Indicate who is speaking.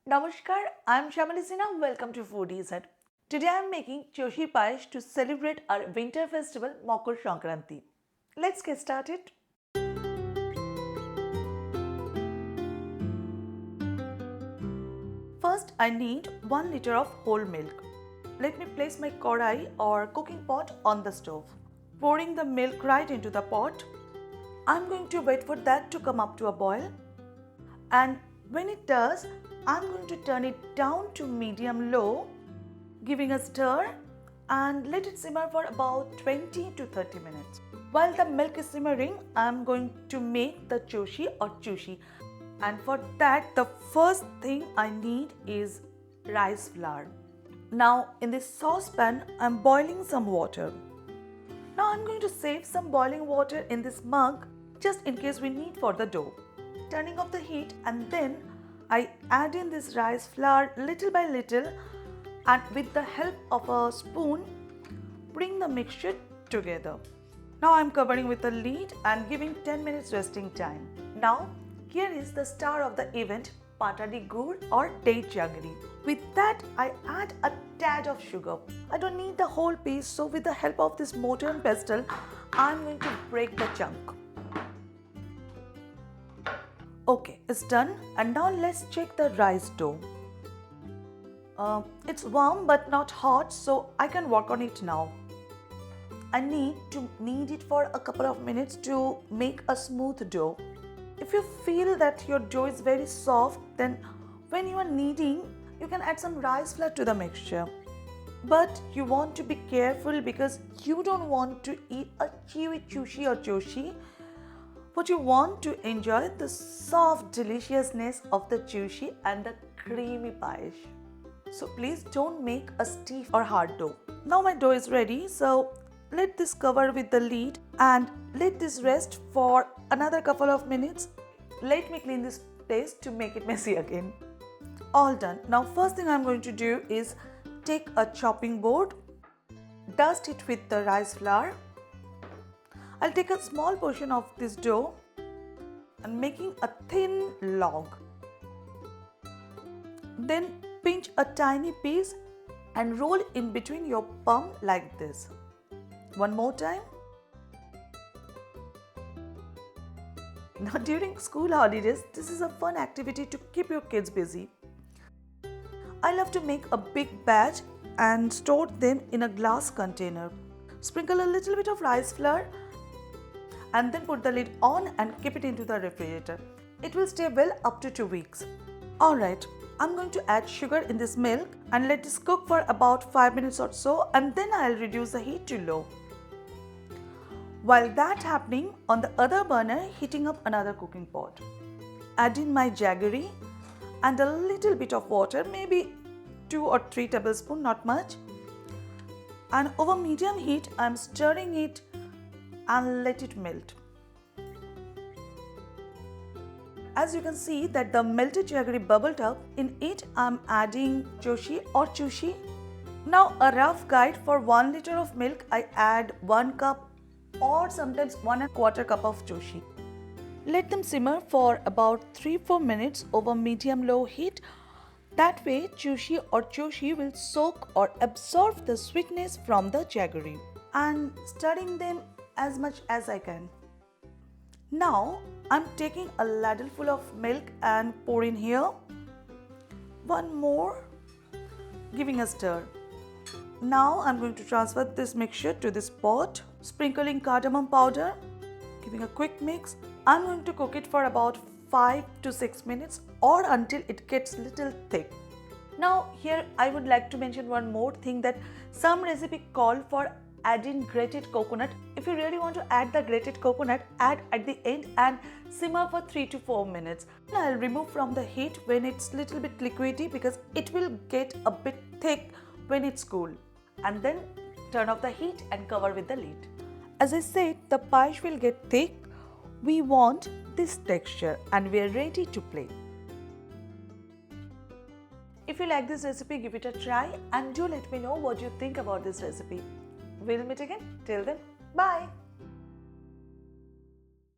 Speaker 1: Namaskar, I am Shamali Sinha. Welcome to Foodie. Today I am making Choshi payesh to celebrate our winter festival Makar Sankranti. Let's get started. First, I need 1 liter of whole milk. Let me place my kodai or cooking pot on the stove. Pouring the milk right into the pot. I'm going to wait for that to come up to a boil. And when it does, I'm going to turn it down to medium-low, giving a stir and let it simmer for about 20 to 30 minutes. While the milk is simmering, I'm going to make the choshi or chushi. And for that, the first thing I need is rice flour. Now in this saucepan, I'm boiling some water. Now I'm going to save some boiling water in this mug just in case we need for the dough. Turning off the heat, and then I add in this rice flour little by little, and with the help of a spoon bring the mixture together. Now I am covering with a lid and giving 10 minutes resting time. Now here is the star of the event, Patadi Gur or Date Jaggery. With that I add a tad of sugar. I don't need the whole piece, so with the help of this mortar and pestle I am going to break the chunk. Okay, it's done, and now let's check the rice dough. It's warm but not hot, so I can work on it now. I need to knead it for a couple of minutes to make a smooth dough. If you feel that your dough is very soft, then when you are kneading, you can add some rice flour to the mixture. But you want to be careful because you don't want to eat a chewy chushi or choshi. But you want to enjoy the soft deliciousness of the chushi and the creamy payesh. So please don't make a stiff or hard dough. Now my dough is ready, so let this cover with the lid and let this rest for another couple of minutes. Let me clean this place to make it messy again. All done. Now first thing I'm going to do is take a chopping board, dust it with the rice flour. I'll take a small portion of this dough and making a thin log. Then pinch a tiny piece and roll in between your palm like this. One more time. Now during school holidays, this is a fun activity to keep your kids busy. I love to make a big batch and store them in a glass container. Sprinkle a little bit of rice flour and then put the lid on and keep it into the refrigerator. It will stay well up to 2 weeks. Alright, I'm going to add sugar in this milk and let this cook for about 5 minutes or so, and then I'll reduce the heat to low. While that happening, on the other burner, heating up another cooking pot. Add in my jaggery and a little bit of water, maybe 2 or 3 tablespoons, not much. And over medium heat, I'm stirring it and let it melt. As you can see that the melted jaggery bubbled up, in it I'm adding choshi or chushi. Now a rough guide: for 1 liter of milk I add 1 cup or sometimes 1¼ cup of choshi. Let them simmer for about 3-4 minutes over medium-low heat. That way chushi or choshi will soak or absorb the sweetness from the jaggery, and stirring them as much as I can. Now I'm taking a ladle full of milk and pour in here. One more, giving a stir. Now I'm going to transfer this mixture to this pot, sprinkling cardamom powder, giving a quick mix. I'm going to cook it for about 5 to 6 minutes or until it gets little thick. Now here I would like to mention one more thing, that some recipe call for adding grated coconut. If you really want to add the grated coconut, add at the end and simmer for 3 to 4 minutes. I'll remove from the heat when it's little bit liquidy because it will get a bit thick when it's cool. And then turn off the heat and cover with the lid. As I said, the payesh will get thick. We want this texture and we are ready to play. If you like this recipe, give it a try and do let me know what you think about this recipe. We'll meet again. Till then, bye.